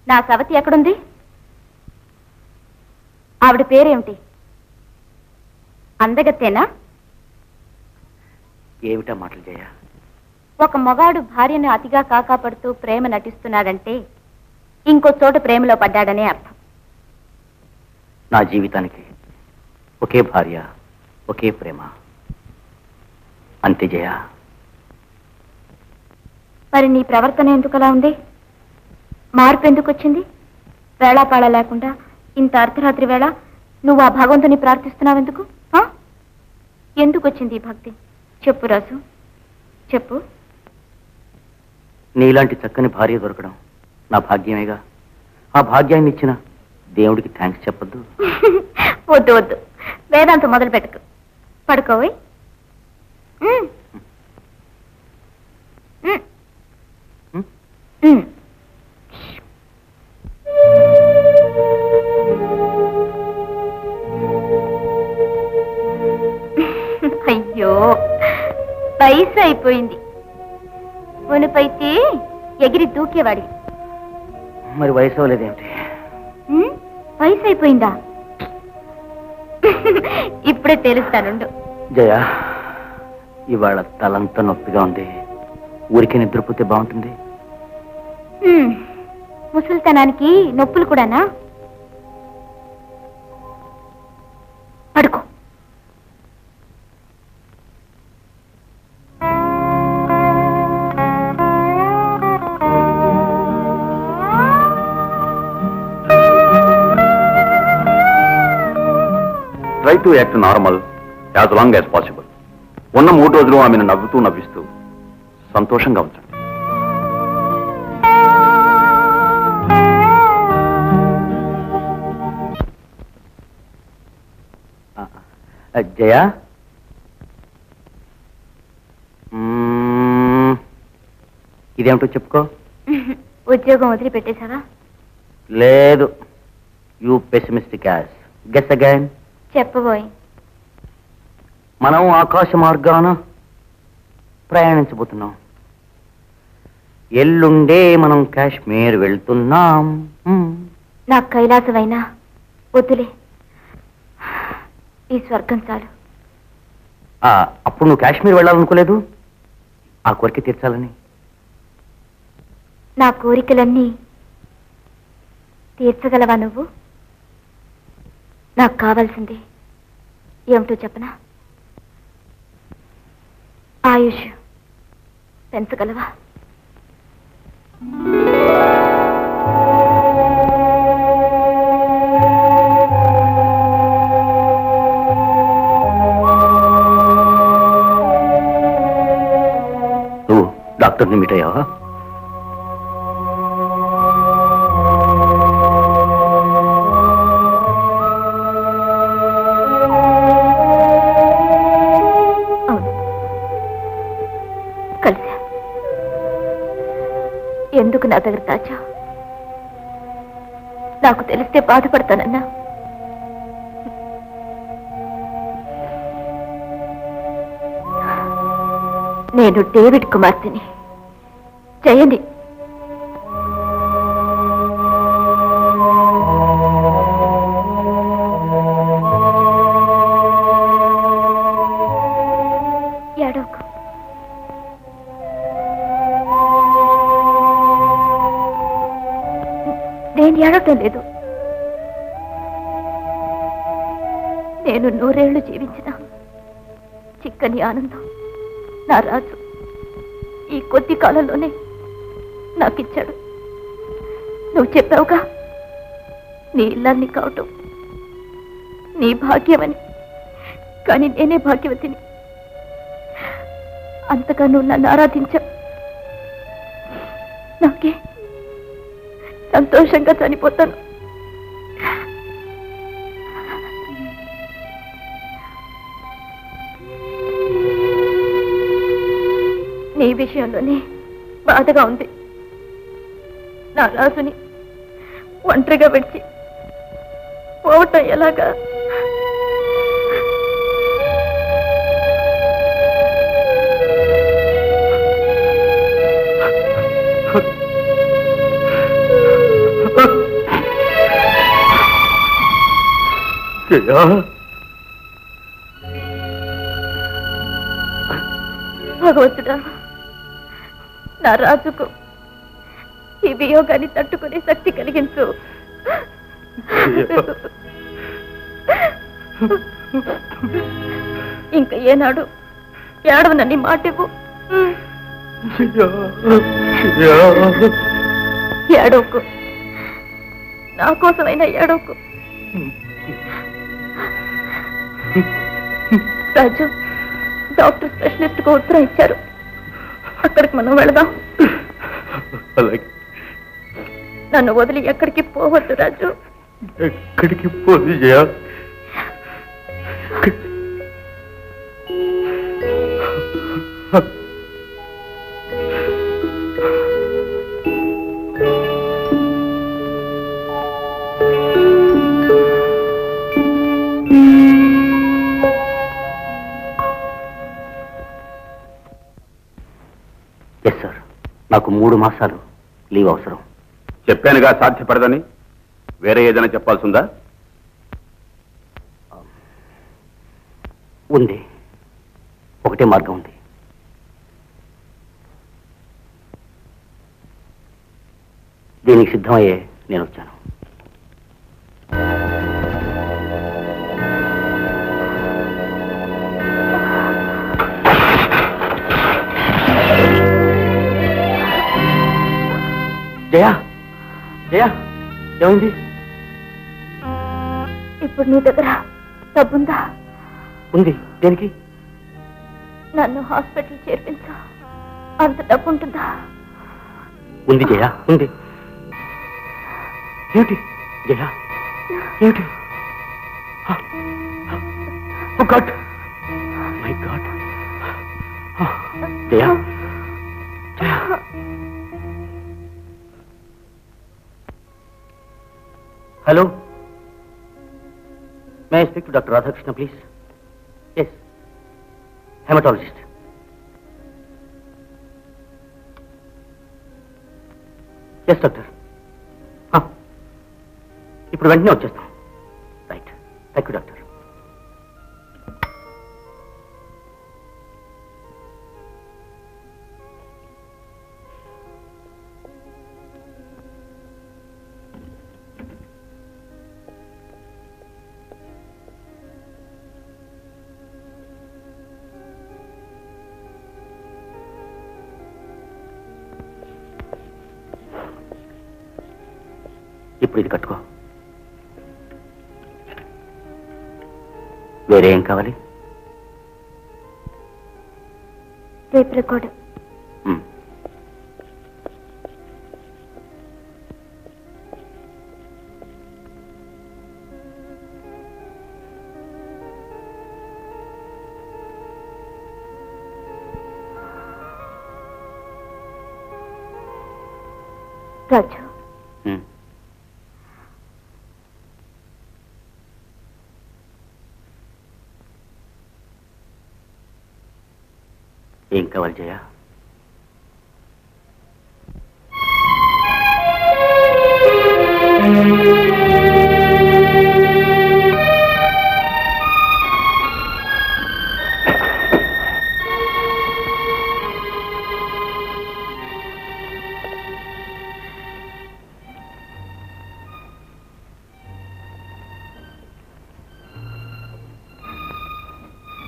నా సవతి ఎక్కడుంది? ఆవిడ పేరేమిటి? అందగత్తేనా? ఏమిటా మాటలు జయ? ఒక మగాడు భార్యను అతిగా కాకాపడుతూ ప్రేమ నటిస్తున్నాడంటే ఇంకో చోట ప్రేమలో పడ్డాడనే అర్థం. నా జీవితానికి ఒకే భార్య, ఒకే ప్రేమ, అంతే జయ. మరి నీ ప్రవర్తన ఎందుకలా ఉంది? మార్పు ఎందుకు వచ్చింది? వేళాపాళ లేకుండా ఇంత అర్ధరాత్రి వేళ నువ్వు ఆ భగవంతుని ప్రార్థిస్తున్నావెందుకు? ఎందుకు వచ్చింది ఈ భక్తి? చెప్పు రాజు, చెప్పు. నీలాంటి చక్కని భార్య దొరకడం నా భాగ్యమేగా. ఆ భాగ్యాన్ని ఇచ్చిన దేవుడికి థ్యాంక్స్ చెప్పొద్దు? వద్దు వద్దు, వేదాంతం మొదలు పెట్టకు. పడుకోవై. అయ్యో, వయసు అయిపోయింది. మునుపైతే ఎగిరి దూకేవాడి. మరి వయసు అవ్వలేదేమిటి? వయసు అయిపోయిందా? ఇప్పుడే తెలుస్తానుండు. జయ, ఇవాళ తలంతా నొప్పిగా ఉంది. ఊరికే నిద్రపోతే బాగుంటుంది. ముసలితనానికి నొప్పులు కూడానా? పడుకో. Try to act normal as long as possible. ఉన్న 3 రోజులు ఆమెను నవ్వుతూ నవ్విస్తూ సంతోషంగా ఉంచండి. జయ, ఇదేమిటో చెప్పుకో. ఉద్యోగం వదిలిపెట్టేశావా? లేదు. You pessimistic ass. Guess again. చెప్పబోయ్. మనం ఆకాశ మార్గాన ప్రయాణించబోతున్నాం. ఎల్లుండే మనం కాశ్మీర్ వెళ్తున్నాం. నాకు కైలాసమైనా వద్దులే, ఈ స్వర్గం చాలు. అప్పుడు నువ్వు కాశ్మీర్ వెళ్ళాలనుకోలేదు? ఆ కోరిక తీర్చాలని. నా కోరికలన్నీ తీర్చగలవా నువ్వు? నాకు కావాల్సింది ఏమిటో చెప్పనా? ఆయుష్ పెంచగలవా? నువ్వు డాక్టర్ని మీట్ అయ్యావా? ఎందుకు నా దగ్గర దాచా? నాకు తెలిస్తే బాధపడతానన్నా. నేను డేవిడ్ కుమార్తెని, జయని. ఏడోకు. నేను ఏడవటం లేదు. నేను 100 ఏళ్లు జీవించిన చిక్కని ఆనందం నా రాజు ఈ కొద్ది కాలంలోనే నాకిచ్చాడు. నువ్వు చెప్పావుగా, నీ ఇల్లాన్ని కావటం నీ భాగ్యమని. కానీ నేనే భాగ్యవతిని. అంతగా నువ్వు నన్ను ఆరాధించావు. నాకే సంతోషంగా చనిపోతాను. నీ విషయంలోనే బాధగా ఉంది. నా రాజుని ఒంటరిగా విడిచి పోవటం ఎలాగా? భగవంతుడా, నా రాజుకు ఈ వియోగాన్ని తట్టుకునే శక్తి కలిగించు. ఇంకా ఏనాడు ఏడవనని మాటివ్వు. ఏడవకు, నా కోసమైనా ఏడవకు. రాజు, డాక్టర్ స్పెషలిస్ట్ కు ఉత్తరం ఇచ్చారు, అక్కడికి మనం వెళదాం. నన్ను వదిలి ఎక్కడికి పోవద్దు రాజు. ఎక్కడికి పోదు జయ. ఎస్ సార్, నాకు 3 మాసాలు లీవ్ అవసరం. చెప్పానుగా సాధ్యపడదని. వేరే ఏదైనా చెప్పాల్సిందా? ఉంది, ఒకటే మార్గం ఉంది. దీనికి సిద్ధమయ్యే నేను వచ్చాను. జయా, జయా, ఏమైంది? ఇప్పుడు నీ దగ్గర డబ్బుందా? ఉంది. దేనికి? నన్ను హాస్పిటల్ చేర్పించు. అంత డబ్బు ఉంటుందా? ఉంది జయా, ఉంది. ఏమిటి జయా, ఏమిటి? God, my God. Jaya, Jaya. Hello, may I speak to doctor Radhakrishna please? Yes, haematologist. Yes doctor, ఇప్పుడు వెంటనే వచ్చేస్తాం. Right, thank you doctor. ఇప్పుడు ఇది కట్టుకో. వేరే ఏం కావాలి? రేపు రికార్డు. రాజు, ఏం కావాలి జయ?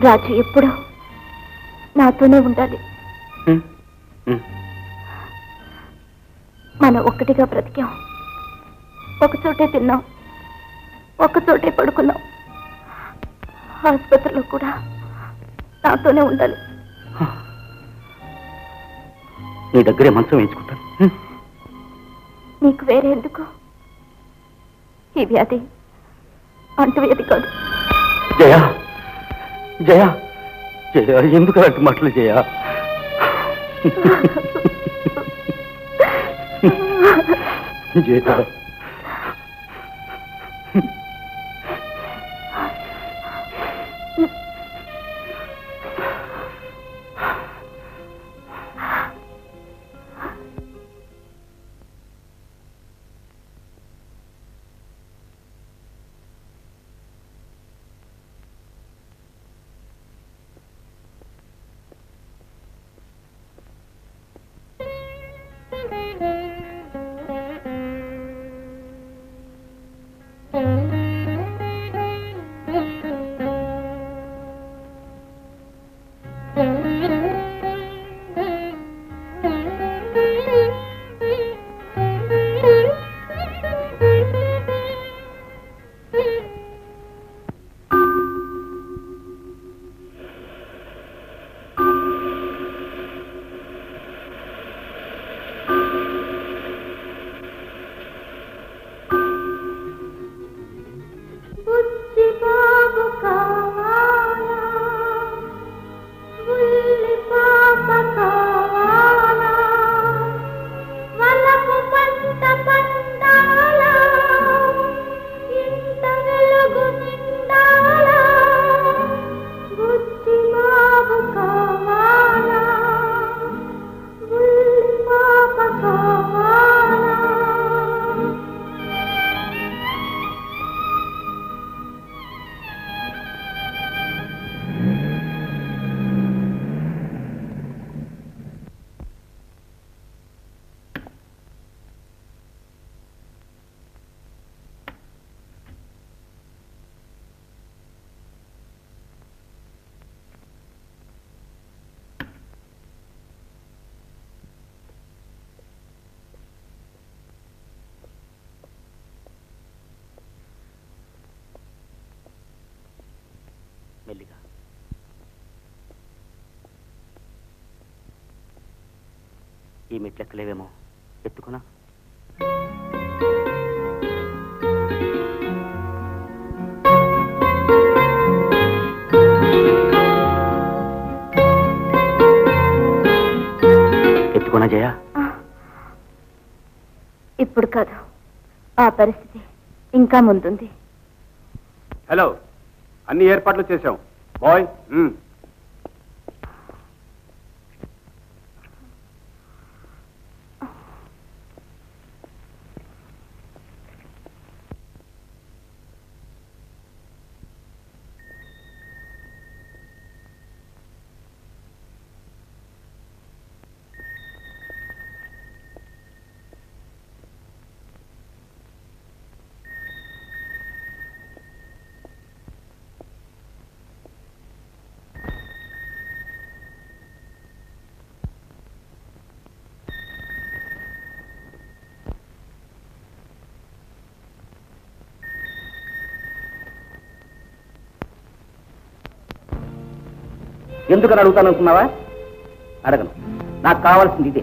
రాజు ఎప్పుడు నాతోనే ఉండాలి. మనం ఒక్కటిగా బ్రతికాం, ఒకచోటే తిన్నాం, ఒకచోటే పడుకున్నాం. ఆసుపత్రిలో కూడా నాతోనే ఉండాలి. నీ దగ్గరే మంచం వేయించుకుంటాను. నీకు వేరే ఎందుకు? ఈ వ్యాధి అంటువ్యాధి కాదు. జయ, జయ, జయ, ఎందుకు అలాంటి మాటలు జయ? జయ, మెల్లిగా ఈ మెట్లెక్కలేవేమో, ఎత్తుకున్నా. ఎత్తుకున్నా జయ. ఇప్పుడు కాదు, ఆ పరిస్థితి ఇంకా ముందుంది. హలో, అన్ని ఏర్పాట్లు చేశాం బాయ్. ఎందుకని అడుగుతాననుకున్నావా? అడగను. నాకు కావాల్సింది ఇదే.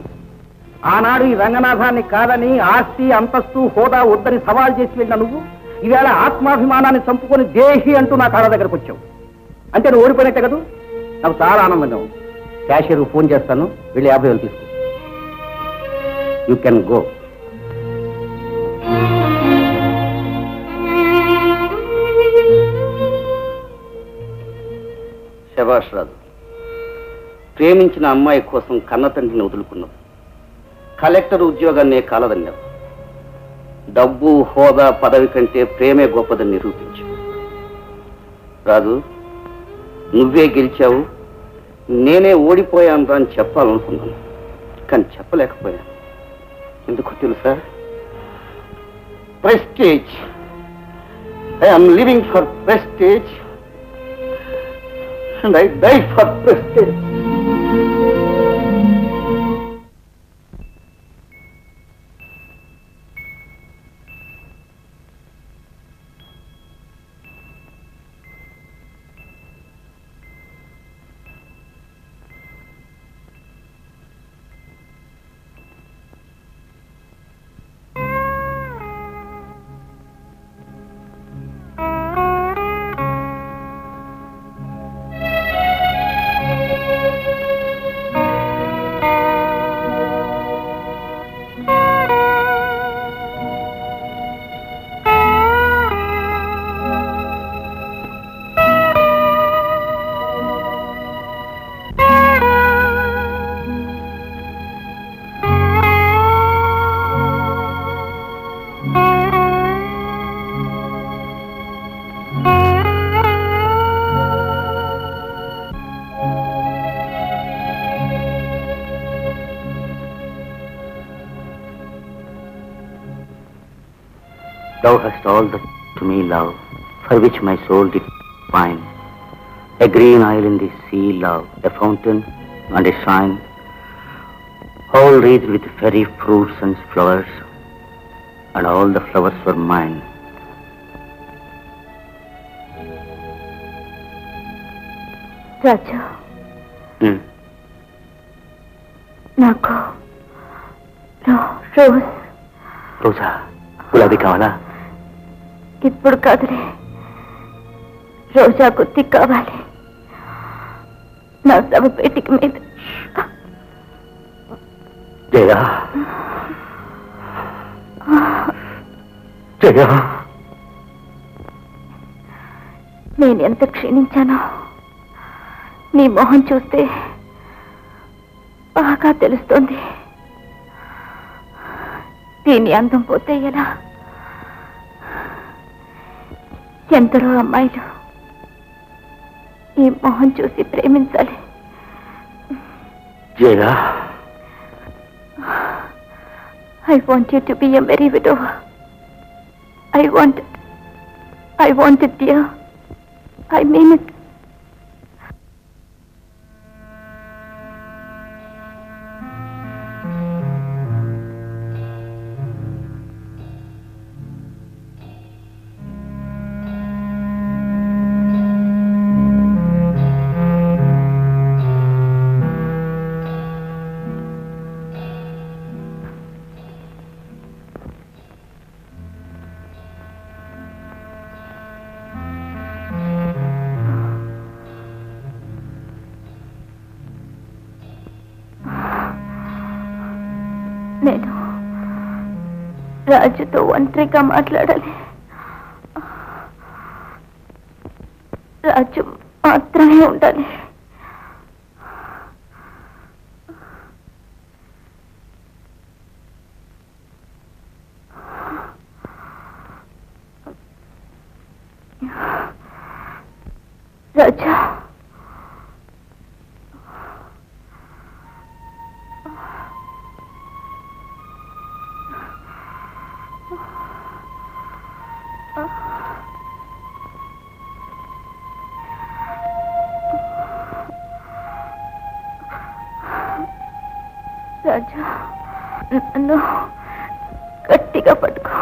ఆనాడు ఈ రంగనాథాన్ని కాదని, ఆస్తి అంతస్తు హోదా వద్దని సవాల్ చేసి వెళ్ళిన నువ్వు ఈవేళ ఆత్మాభిమానాన్ని చంపుకొని దేహి అంటూ నా కాళ్ళ దగ్గరకు వచ్చావు. అంటే నువ్వు ఓడిపోయినట్టే కదా. నాకు చాలా ఆనందంగా ఉంది. క్యాషియర్ ఫోన్ చేస్తాను, వెళ్ళి 50,000 తీసుకో. You can go. శభాష్ రాజు, ప్రేమించిన అమ్మాయి కోసం కన్న తండ్రిని వదులుకున్నావు. కలెక్టర్ ఉద్యోగాన్నే కాలదన్నావు. డబ్బు హోదా పదవి కంటే ప్రేమే గొప్పదని నిరూపించు. రాజు, నువ్వే గెలిచావు, నేనే ఓడిపోయాను అని చెప్పాలనుకున్నాను, కానీ చెప్పలేకపోయాను. ఎందుకో తెలుసా? Prestige. I'm living for prestige and I die for prestige. Thou hast all that to me, love, for which my soul did pine. A green isle in the sea, love, a fountain and a shrine, all wreathed with fairy fruits and flowers, and all the flowers were mine. రాజు, నాకు రోజ్. రోజా? గులాబీ కావాలా? ఇప్పుడు కాదులే, రోజా గుత్తి కావాలి. నా శవపేటిక మీద. జయా, జయా, నేను ఎంత క్షీణించానో నీ మొహం చూస్తే బాగా తెలుస్తోంది. దీని అందం పోతే ఎలా? ఎందరో అమ్మాయిలు ఈ మొహం చూసి ప్రేమించాలి. జయా, I want you to be a merry widower. I want it, dear. I mean it. నేను రాజుతో ఒంటరిగా మాట్లాడాలి. రాజు మాత్రమే ఉండాలి. రాజా, రాజా, నన్ను గట్టిగా పట్టుకో.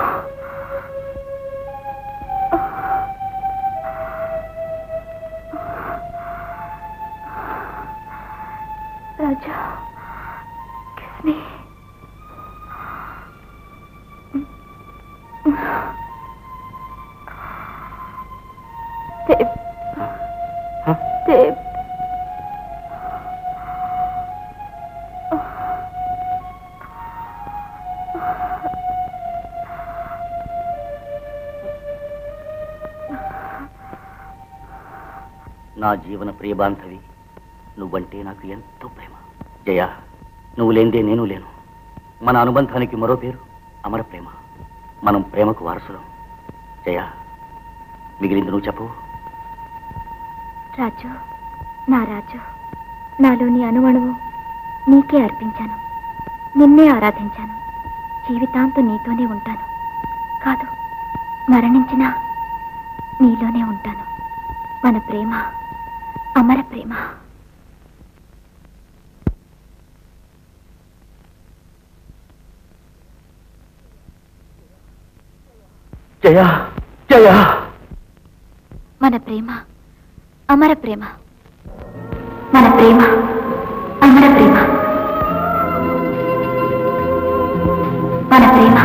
రాజా, kiss me. Dave. Dave. నా జీవన ప్రియబాంధవి, నువ్వంటే నాకు ఎంతో ప్రేమ. జయ, నువ్వు లేనిదే నేను లేను. మన అనుబంధానికి మరో పేరు అమర ప్రేమ. మనం ప్రేమకు వారసులం. జయ, మిగిలింది నువ్వు చెప్పు. రాజు, నా రాజు, నాలోని అణువణువు నీకే అర్పించాను. నిన్నే ఆరాధించాను. జీవితాంతం నీతోనే ఉంటాను. కాదు, మరణించినా నీలోనే ఉంటాను. మన ప్రేమ అమర ప్రేమ. జయ, జయ, మన ప్రేమ అమర ప్రేమ. మన ప్రేమ అమర ప్రేమ. మన ప్రేమ